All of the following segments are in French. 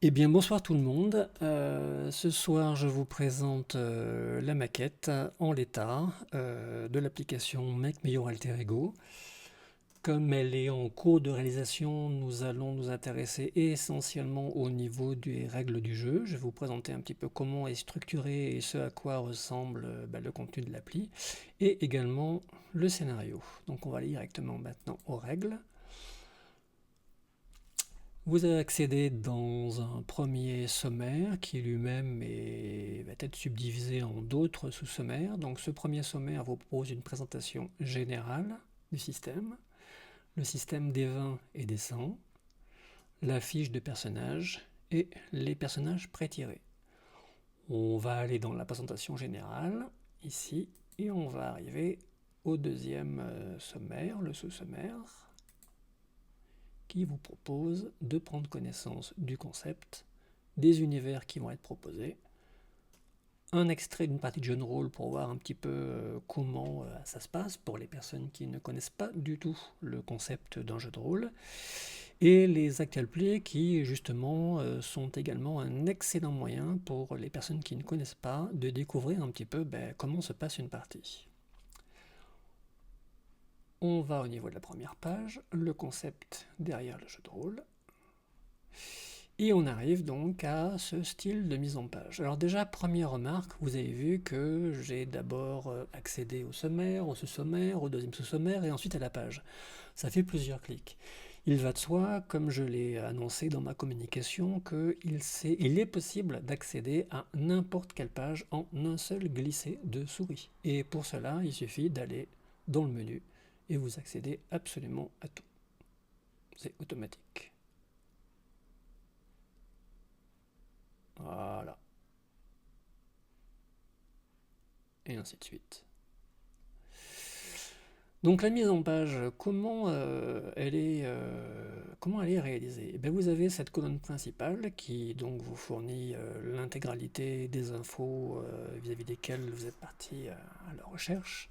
Eh bien, bonsoir tout le monde. Ce soir, je vous présente la maquette en l'état de l'application Make Me Your Alter Ego. Comme elle est en cours de réalisation, nous allons nous intéresser essentiellement au niveau des règles du jeu. Je vais vous présenter un petit peu comment est structuré et ce à quoi ressemble le contenu de l'appli, et également le scénario. Donc on va aller directement maintenant aux règles. Vous avez accédé dans un premier sommaire qui lui-même va être subdivisé en d'autres sous-sommaires. Donc ce premier sommaire vous propose une présentation générale du système, le système des vins et des sangs, la fiche de personnages et les personnages pré-tirés. On va aller dans la présentation générale, ici, et on va arriver au deuxième sommaire, le sous-sommaire, qui vous propose de prendre connaissance du concept, des univers qui vont être proposés, un extrait d'une partie de jeu de rôle pour voir un petit peu comment ça se passe pour les personnes qui ne connaissent pas du tout le concept d'un jeu de rôle, et les actual plays qui justement sont également un excellent moyen pour les personnes qui ne connaissent pas de découvrir un petit peu comment se passe une partie. On va au niveau de la première page, le concept derrière le jeu de rôle. Et on arrive donc à ce style de mise en page. Alors déjà, première remarque, vous avez vu que j'ai d'abord accédé au sommaire, au sous-sommaire, au deuxième sous-sommaire et ensuite à la page. Ça fait plusieurs clics. Il va de soi, comme je l'ai annoncé dans ma communication, qu'il est possible d'accéder à n'importe quelle page en un seul glissé de souris. Et pour cela, il suffit d'aller dans le menu et vous accédez absolument à tout. C'est automatique. Voilà. Et ainsi de suite. Donc la mise en page, comment elle est réalisée? Vous avez cette colonne principale qui donc vous fournit l'intégralité des infos vis-à-vis desquelles vous êtes parti à la recherche.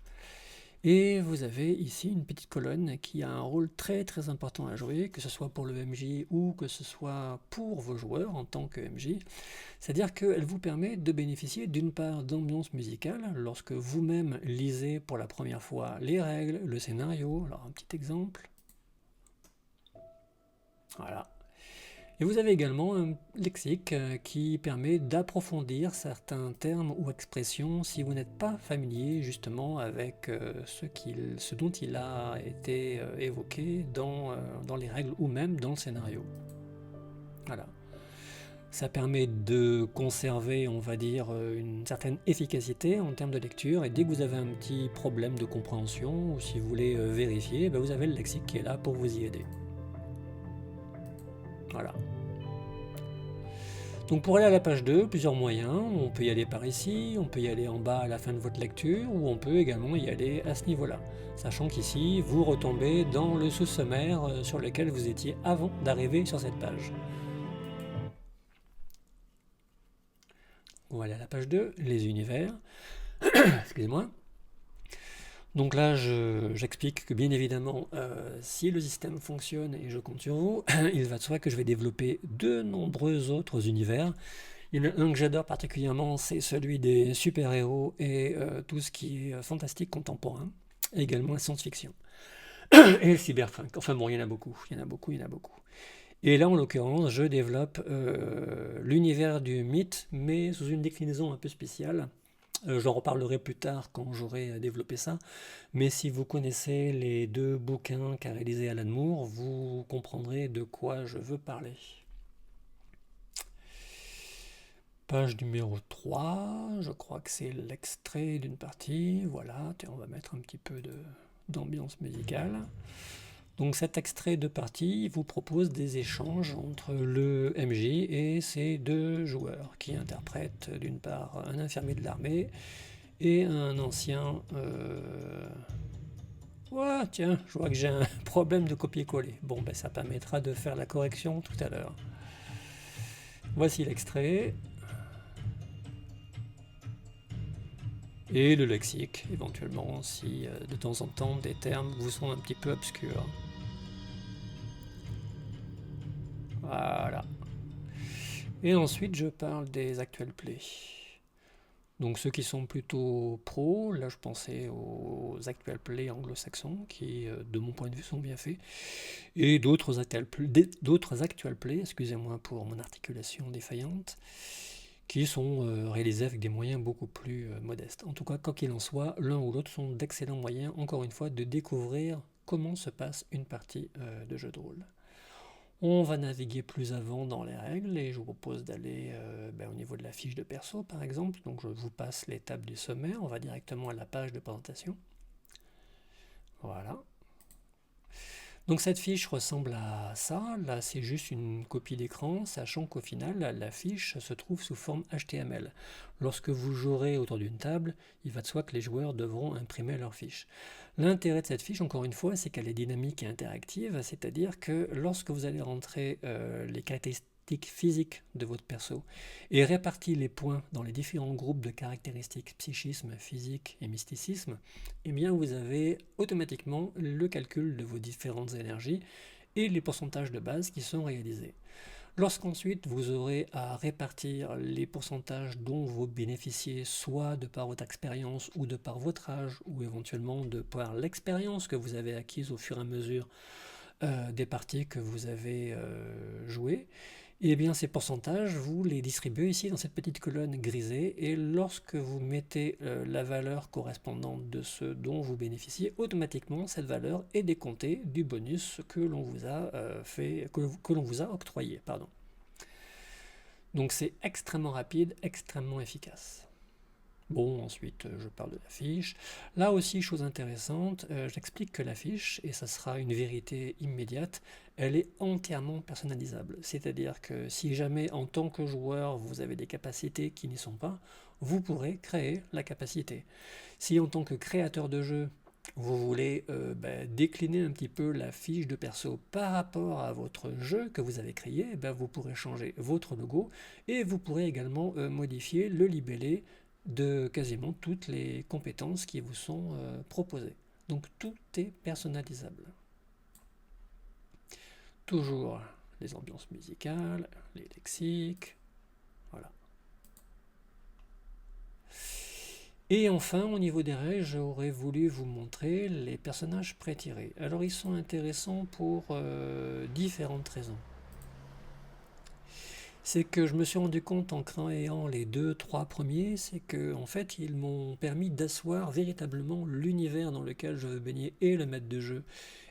Et vous avez ici une petite colonne qui a un rôle très très important à jouer, que ce soit pour le MJ ou que ce soit pour vos joueurs en tant que MJ. C'est-à-dire qu'elle vous permet de bénéficier d'une part d'ambiance musicale lorsque vous-même lisez pour la première fois les règles, le scénario. Alors un petit exemple. Voilà. Et vous avez également un lexique qui permet d'approfondir certains termes ou expressions si vous n'êtes pas familier justement avec ce dont il a été évoqué dans les règles ou même dans le scénario. Voilà. Ça permet de conserver, on va dire, une certaine efficacité en termes de lecture, et dès que vous avez un petit problème de compréhension, ou si vous voulez vérifier, vous avez le lexique qui est là pour vous y aider. Voilà. Donc pour aller à la page 2, plusieurs moyens. On peut y aller par ici, on peut y aller en bas à la fin de votre lecture, ou on peut également y aller à ce niveau-là. Sachant qu'ici, vous retombez dans le sous-sommaire sur lequel vous étiez avant d'arriver sur cette page. On va aller à la page 2, les univers. Excusez-moi. Donc là, j'explique que bien évidemment, si le système fonctionne et je compte sur vous, il va de soi que je vais développer de nombreux autres univers. Il y en a un que j'adore particulièrement, c'est celui des super-héros et tout ce qui est fantastique contemporain, et également la science-fiction. Et le cyberpunk. Enfin bon, il y en a beaucoup, il y en a beaucoup, il y en a beaucoup. Et là, en l'occurrence, je développe l'univers du mythe, mais sous une déclinaison un peu spéciale. J'en reparlerai plus tard quand j'aurai développé ça. Mais si vous connaissez les deux bouquins qu'a réalisé Alan Moore, vous comprendrez de quoi je veux parler. Page numéro 3, je crois que c'est l'extrait d'une partie. Voilà, on va mettre un petit peu d'ambiance musicale. Donc cet extrait de partie vous propose des échanges entre le MJ et ses deux joueurs qui interprètent d'une part un infirmier de l'armée et un ancien... Ouais, tiens, je vois que j'ai un problème de copier-coller. Bon, ça permettra de faire la correction tout à l'heure. Voici l'extrait. Et le lexique, éventuellement, si de temps en temps des termes vous sont un petit peu obscurs. Voilà. Et ensuite, je parle des actual plays. Donc ceux qui sont plutôt pros, là je pensais aux actual plays anglo-saxons, qui de mon point de vue sont bien faits, et d'autres actual plays, excusez-moi pour mon articulation défaillante, qui sont réalisés avec des moyens beaucoup plus modestes. En tout cas, quoi qu'il en soit, l'un ou l'autre sont d'excellents moyens, encore une fois, de découvrir comment se passe une partie de jeu de rôle. On va naviguer plus avant dans les règles et je vous propose d'aller au niveau de la fiche de perso par exemple. Donc je vous passe l'étape du sommaire, on va directement à la page de présentation. Voilà. Donc cette fiche ressemble à ça, là c'est juste une copie d'écran, sachant qu'au final la fiche se trouve sous forme HTML. Lorsque vous jouerez autour d'une table, il va de soi que les joueurs devront imprimer leur fiche. L'intérêt de cette fiche, encore une fois, c'est qu'elle est dynamique et interactive, c'est-à-dire que lorsque vous allez rentrer les caractéristiques physiques de votre perso et répartir les points dans les différents groupes de caractéristiques psychisme, physique et mysticisme, eh bien vous avez automatiquement le calcul de vos différentes énergies et les pourcentages de base qui sont réalisés. Lorsqu'ensuite vous aurez à répartir les pourcentages dont vous bénéficiez, soit de par votre expérience ou de par votre âge, ou éventuellement de par l'expérience que vous avez acquise au fur et à mesure des parties que vous avez jouées, et bien ces pourcentages, vous les distribuez ici dans cette petite colonne grisée, et lorsque vous mettez la valeur correspondante de ce dont vous bénéficiez, automatiquement cette valeur est décomptée du bonus que l'on vous a que l'on vous a octroyé. Pardon. Donc c'est extrêmement rapide, extrêmement efficace. Bon, ensuite, je parle de la fiche. Là aussi, chose intéressante, j'explique que la fiche, et ça sera une vérité immédiate, elle est entièrement personnalisable. C'est-à-dire que si jamais, en tant que joueur, vous avez des capacités qui n'y sont pas, vous pourrez créer la capacité. Si, en tant que créateur de jeu, vous voulez décliner un petit peu la fiche de perso par rapport à votre jeu que vous avez créé, vous pourrez changer votre logo et vous pourrez également modifier le libellé de quasiment toutes les compétences qui vous sont proposées. Donc tout est personnalisable. Toujours les ambiances musicales, les lexiques, voilà. Et enfin, au niveau des règles, j'aurais voulu vous montrer les personnages pré-tirés. Alors ils sont intéressants pour différentes raisons. C'est que je me suis rendu compte en créant les 2-3 premiers, c'est que en fait ils m'ont permis d'asseoir véritablement l'univers dans lequel je veux baigner et le maître de jeu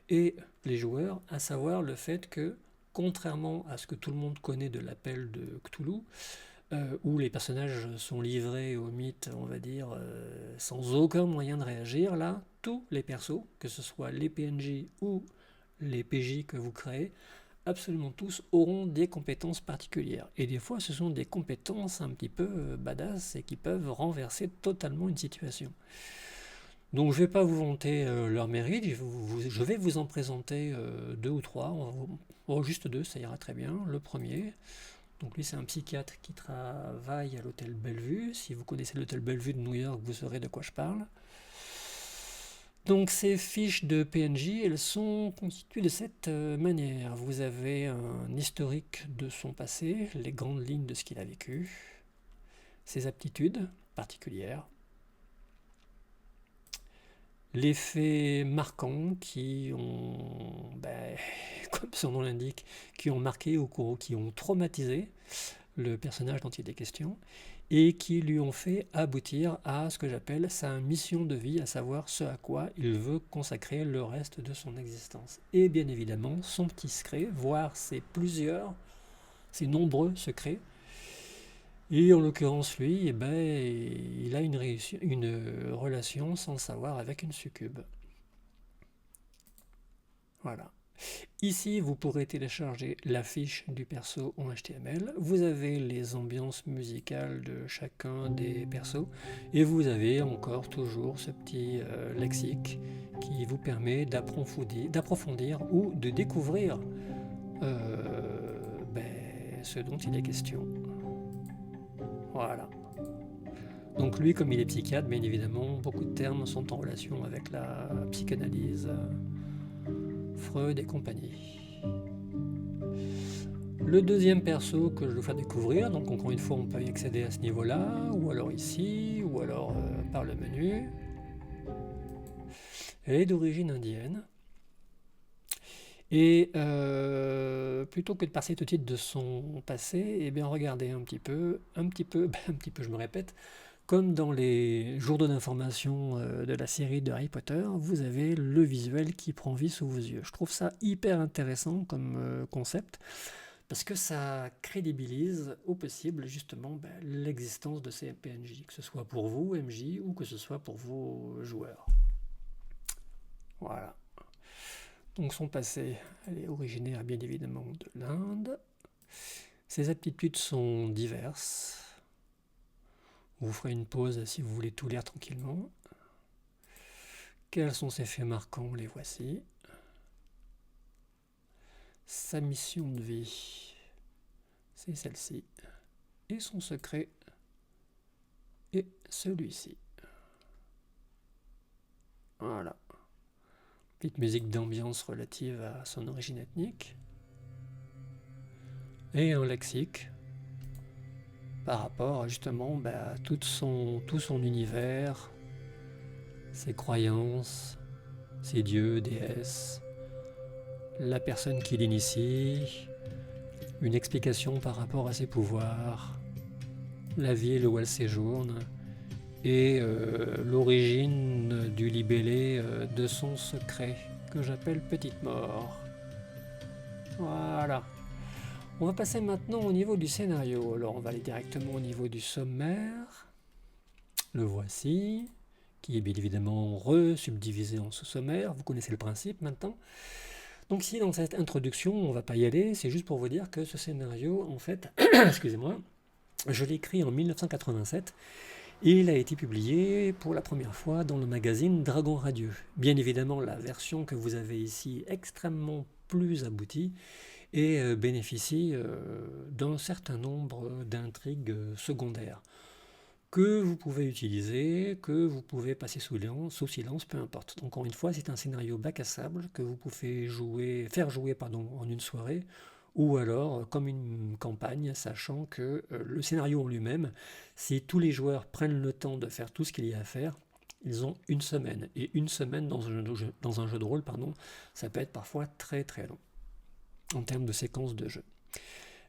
et les joueurs, à savoir le fait que, contrairement à ce que tout le monde connaît de l'appel de Cthulhu, où les personnages sont livrés au mythe, on va dire, sans aucun moyen de réagir, là, tous les persos, que ce soit les PNJ ou les PJ que vous créez, absolument tous auront des compétences particulières. Et des fois, ce sont des compétences un petit peu badass et qui peuvent renverser totalement une situation. Donc je ne vais pas vous vanter leur mérite, je vais vous en présenter deux ou trois, juste deux, ça ira très bien. Le premier, donc lui c'est un psychiatre qui travaille à l'hôtel Bellevue. Si vous connaissez l'hôtel Bellevue de New York, vous saurez de quoi je parle. Donc ces fiches de PNJ, elles sont constituées de cette manière. Vous avez un historique de son passé, les grandes lignes de ce qu'il a vécu, ses aptitudes particulières, les faits marquants qui ont, comme son nom l'indique, qui ont marqué ou qui ont traumatisé le personnage dont il est question, et qui lui ont fait aboutir à ce que j'appelle sa mission de vie, à savoir ce à quoi il veut consacrer le reste de son existence. Et bien évidemment, son petit secret, voire ses nombreux secrets. Et en l'occurrence, lui, il a une relation sans le savoir avec une succube. Voilà. Ici, vous pourrez télécharger la fiche du perso en HTML. Vous avez les ambiances musicales de chacun des persos. Et vous avez encore toujours ce petit lexique qui vous permet d'approfondir ou de découvrir ce dont il est question. Voilà. Donc lui, comme il est psychiatre, bien évidemment, beaucoup de termes sont en relation avec la psychanalyse, Freud et compagnie. Le deuxième perso que je vais faire découvrir, donc encore une fois on peut y accéder à ce niveau-là, ou alors ici, ou alors par le menu. Elle est d'origine indienne. Et plutôt que de passer tout de suite de son passé, eh bien regardez un petit peu, je me répète, comme dans les journaux d'information de la série de Harry Potter, vous avez le visuel qui prend vie sous vos yeux. Je trouve ça hyper intéressant comme concept, parce que ça crédibilise au possible justement l'existence de ces PNJ, que ce soit pour vous, MJ, ou que ce soit pour vos joueurs. Voilà. Donc son passé, elle est originaire bien évidemment de l'Inde. Ses aptitudes sont diverses. Vous ferez une pause si vous voulez tout lire tranquillement. Quels sont ses faits marquants? Les voici. Sa mission de vie, c'est celle-ci. Et son secret est celui-ci. Voilà. Petite musique d'ambiance relative à son origine ethnique. Et un lexique par rapport justement à tout son univers, ses croyances, ses dieux, déesses, la personne qui l'initie, une explication par rapport à ses pouvoirs, la ville où elle séjourne, et l'origine du libellé de son secret, que j'appelle Petite Mort. Voilà. On va passer maintenant au niveau du scénario. Alors on va aller directement au niveau du sommaire. Le voici, qui est bien évidemment re-subdivisé en sous-sommaire. Vous connaissez le principe maintenant. Donc si dans cette introduction, on ne va pas y aller, c'est juste pour vous dire que ce scénario, en fait, excusez-moi, je l'ai écrit en 1987 et il a été publié pour la première fois dans le magazine Dragon Radieux. Bien évidemment, la version que vous avez ici est extrêmement plus aboutie et bénéficie d'un certain nombre d'intrigues secondaires que vous pouvez utiliser, que vous pouvez passer sous silence, peu importe. Donc, encore une fois, c'est un scénario bac à sable que vous pouvez faire jouer en une soirée, ou alors comme une campagne, sachant que le scénario en lui-même, si tous les joueurs prennent le temps de faire tout ce qu'il y a à faire, ils ont une semaine. Et une semaine dans un jeu de rôle, ça peut être parfois très très long en termes de séquence de jeu.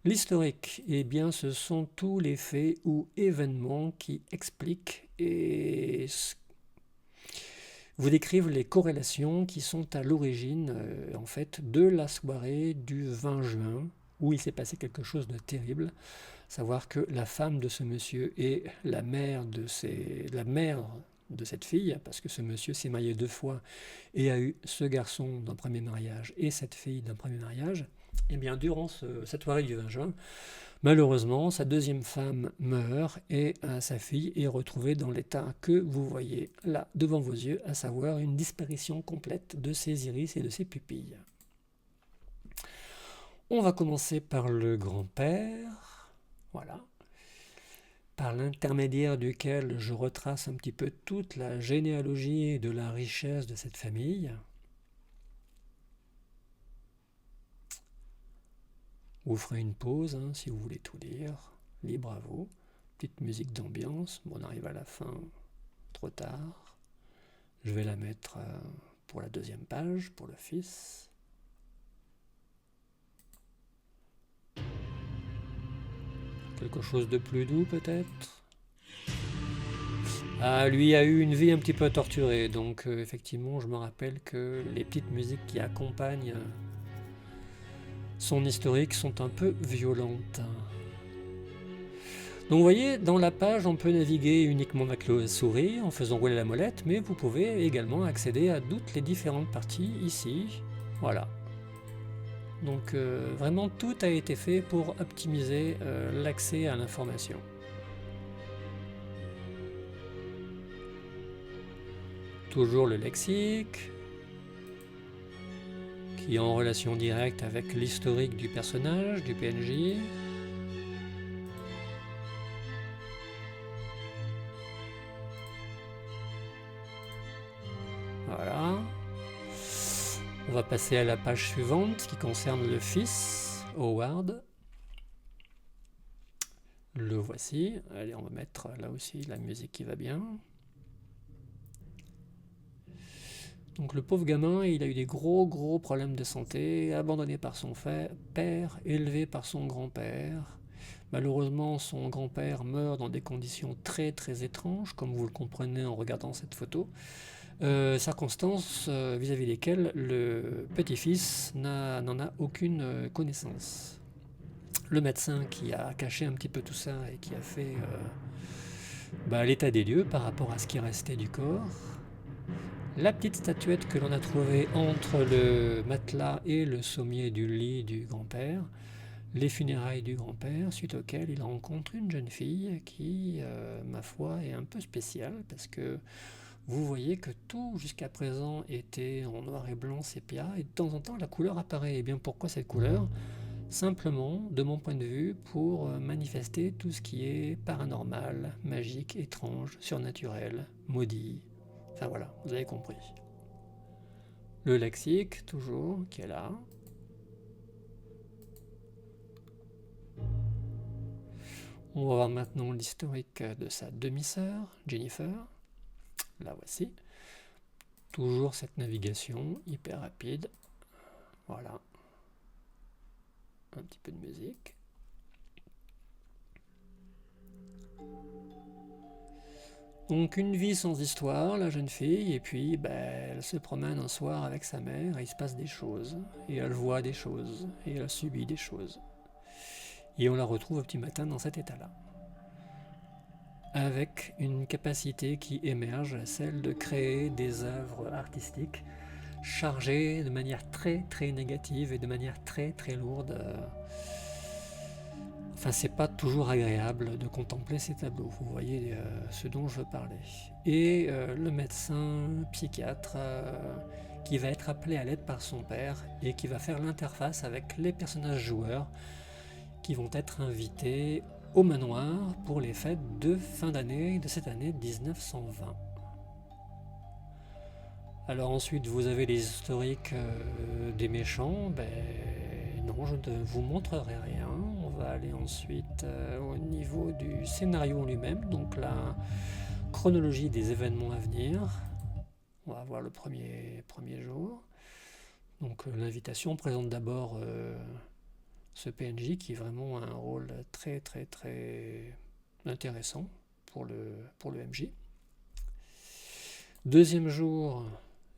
L'historique, eh bien, ce sont tous les faits ou événements qui expliquent et vous décrivent les corrélations qui sont à l'origine en fait de la soirée du 20 juin où il s'est passé quelque chose de terrible. Savoir que la femme de ce monsieur est la mère de cette fille, parce que ce monsieur s'est marié 2 fois et a eu ce garçon d'un premier mariage et cette fille d'un premier mariage. Et bien durant cette soirée du 20 juin, malheureusement, sa deuxième femme meurt et sa fille est retrouvée dans l'état que vous voyez là devant vos yeux, à savoir une disparition complète de ses iris et de ses pupilles. On va commencer par le grand-père, voilà, par l'intermédiaire duquel je retrace un petit peu toute la généalogie de la richesse de cette famille. Vous ferez une pause si vous voulez tout lire, libre à vous. Petite musique d'ambiance, on arrive à la fin, trop tard. Je vais la mettre pour la deuxième page, pour le fils. Quelque chose de plus doux peut-être. Lui a eu une vie un petit peu torturée, donc effectivement je me rappelle que les petites musiques qui accompagnent son historique sont un peu violentes. Donc vous voyez, dans la page, on peut naviguer uniquement avec la souris en faisant rouler la molette, mais vous pouvez également accéder à toutes les différentes parties ici. Voilà. Donc vraiment tout a été fait pour optimiser l'accès à l'information. Toujours le lexique, qui est en relation directe avec l'historique du personnage, du PNJ. Voilà. On va passer à la page suivante qui concerne le fils, Howard. Le voici. Allez, on va mettre là aussi la musique qui va bien. Donc le pauvre gamin, il a eu des gros problèmes de santé, abandonné par son père, élevé par son grand-père. Malheureusement, son grand-père meurt dans des conditions très étranges, comme vous le comprenez en regardant cette photo. Circonstances vis-à-vis desquelles le petit-fils n'en a aucune connaissance. Le médecin qui a caché un petit peu tout ça et qui a fait l'état des lieux par rapport à ce qui restait du corps. La petite statuette que l'on a trouvée entre le matelas et le sommier du lit du grand-père, les funérailles du grand-père, suite auquel il rencontre une jeune fille qui, ma foi, est un peu spéciale parce que vous voyez que tout jusqu'à présent était en noir et blanc sépia et de temps en temps la couleur apparaît. Et bien pourquoi cette couleur ? Simplement, de mon point de vue, pour manifester tout ce qui est paranormal, magique, étrange, surnaturel, maudit. Enfin voilà, vous avez compris. Le lexique, toujours, qui est là. On va voir maintenant l'historique de sa demi-sœur, Jennifer. La voici. Toujours cette navigation hyper rapide. Voilà. Un petit peu de musique. Donc une vie sans histoire, la jeune fille, et puis elle se promène un soir avec sa mère, et il se passe des choses, et elle voit des choses, et elle subit des choses. Et on la retrouve au petit matin dans cet état-là. Avec une capacité qui émerge, celle de créer des œuvres artistiques chargées de manière très négative et de manière très lourde. Enfin, c'est pas toujours agréable de contempler ces tableaux, vous voyez ce dont je parlais. Et le médecin psychiatre qui va être appelé à l'aide par son père et qui va faire l'interface avec les personnages joueurs qui vont être invités au manoir pour les fêtes de fin d'année de cette année 1920. Alors ensuite vous avez les historiques des méchants, non, je ne vous montrerai rien. On va aller ensuite au niveau du scénario en lui-même, donc la chronologie des événements à venir. On va voir le premier jour. Donc l'invitation présente d'abord ce PNJ qui est vraiment un rôle très intéressant pour le MJ. Deuxième jour,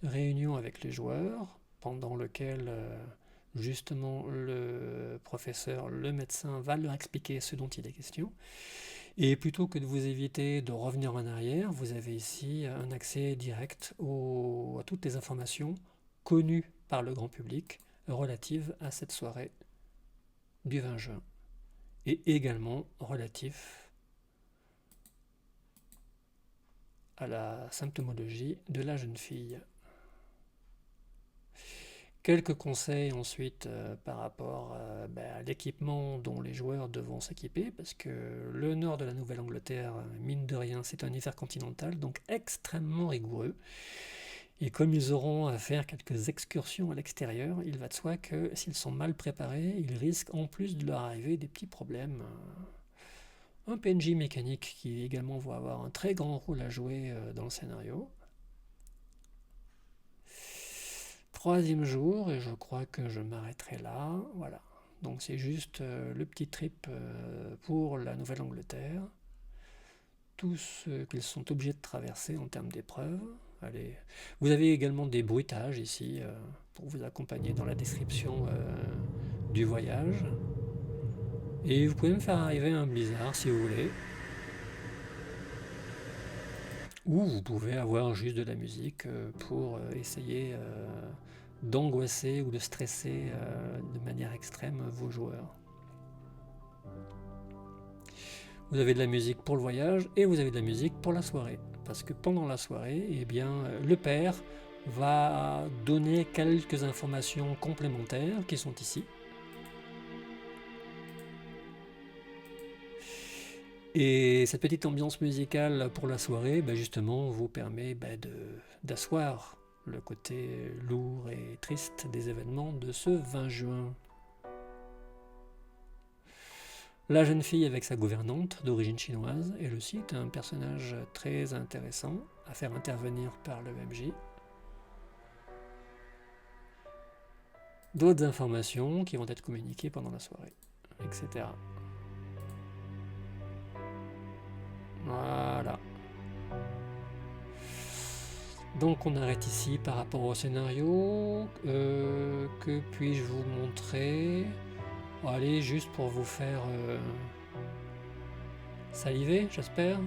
réunion avec les joueurs, pendant lequel justement le professeur, le médecin va leur expliquer ce dont il est question. Et plutôt que de vous éviter de revenir en arrière, vous avez ici un accès direct à toutes les informations connues par le grand public relatives à cette soirée du 20 juin et également relatif à la symptomologie de la jeune fille. Quelques conseils ensuite par rapport à l'équipement dont les joueurs devront s'équiper, parce que le nord de la Nouvelle-Angleterre, mine de rien, c'est un hiver continental, donc extrêmement rigoureux. Et comme ils auront à faire quelques excursions à l'extérieur, il va de soi que s'ils sont mal préparés, ils risquent en plus de leur arriver des petits problèmes. Un PNJ mécanique qui également va avoir un très grand rôle à jouer dans le scénario. Troisième jour, et je crois que je m'arrêterai là. Voilà. Donc c'est juste le petit trip pour la Nouvelle-Angleterre. Tout ce qu'ils sont obligés de traverser en termes d'épreuves. Allez. Vous avez également des bruitages ici pour vous accompagner dans la description du voyage. Et vous pouvez me faire arriver un blizzard si vous voulez. Ou vous pouvez avoir juste de la musique pour essayer d'angoisser ou de stresser de manière extrême vos joueurs. Vous avez de la musique pour le voyage et vous avez de la musique pour la soirée. Parce que pendant la soirée, le père va donner quelques informations complémentaires qui sont ici. Et cette petite ambiance musicale pour la soirée, justement, vous permet d'asseoir le côté lourd et triste des événements de ce 20 juin. La jeune fille avec sa gouvernante d'origine chinoise, elle aussi est un personnage très intéressant à faire intervenir par le MJ. D'autres informations qui vont être communiquées pendant la soirée, etc. Voilà. Donc on arrête ici par rapport au scénario. Que puis-je vous montrer? Allez, juste pour vous faire saliver, j'espère.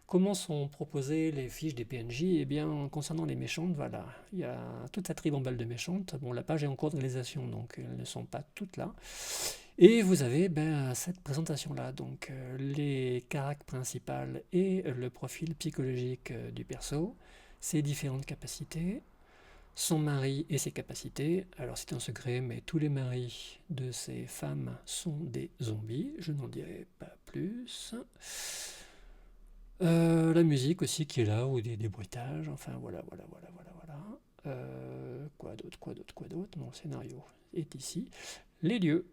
Comment sont proposées les fiches des PNJ? Eh bien, concernant les méchantes, voilà, il y a toute cette ribambelle de méchantes. Bon, la page est en cours de réalisation, donc elles ne sont pas toutes là. Et vous avez cette présentation-là, donc les caractères principales et le profil psychologique du perso, ses différentes capacités, son mari et ses capacités. Alors c'est un secret, mais tous les maris de ces femmes sont des zombies, je n'en dirai pas plus. La musique aussi qui est là, ou des bruitages, enfin voilà. Quoi d'autre? Mon scénario est ici. Les lieux,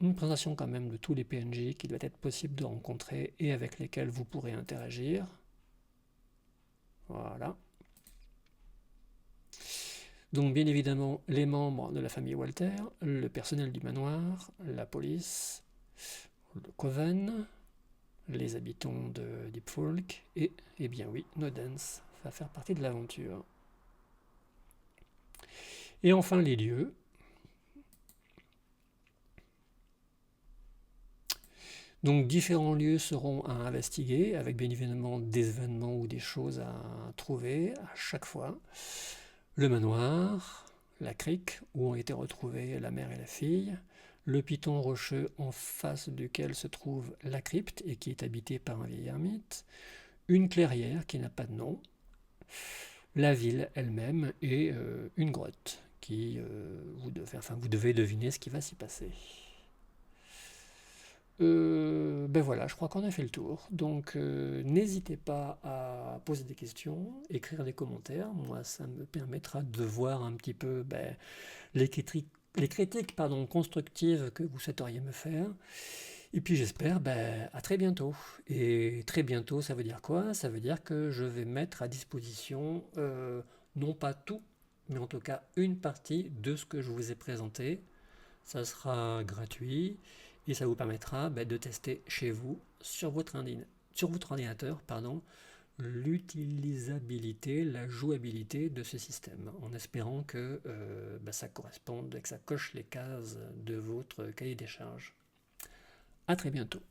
une présentation quand même de tous les PNJ qu'il va être possible de rencontrer et avec lesquels vous pourrez interagir. Voilà. Donc bien évidemment les membres de la famille Walter, le personnel du manoir, la police, le Coven, les habitants de Deep Folk et, eh bien oui, No Dance va faire partie de l'aventure. Et enfin les lieux. Donc différents lieux seront à investiguer, avec bien évidemment des événements ou des choses à trouver à chaque fois. Le manoir, la crique où ont été retrouvées la mère et la fille, le piton rocheux en face duquel se trouve la crypte et qui est habité par un vieil ermite, une clairière qui n'a pas de nom, la ville elle-même et une grotte qui vous devez deviner ce qui va s'y passer. Ben voilà, je crois qu'on a fait le tour. Donc n'hésitez pas à poser des questions, écrire des commentaires. Moi, ça me permettra de voir un petit peu les critiques, constructives que vous souhaiteriez me faire. Et puis j'espère à très bientôt. Et très bientôt, ça veut dire quoi? Ça veut dire que je vais mettre à disposition, non pas tout, mais en tout cas une partie de ce que je vous ai présenté. Ça sera gratuit et ça vous permettra de tester chez vous, sur votre ordinateur, l'utilisabilité, la jouabilité de ce système, en espérant que ça corresponde et que ça coche les cases de votre cahier des charges. A très bientôt.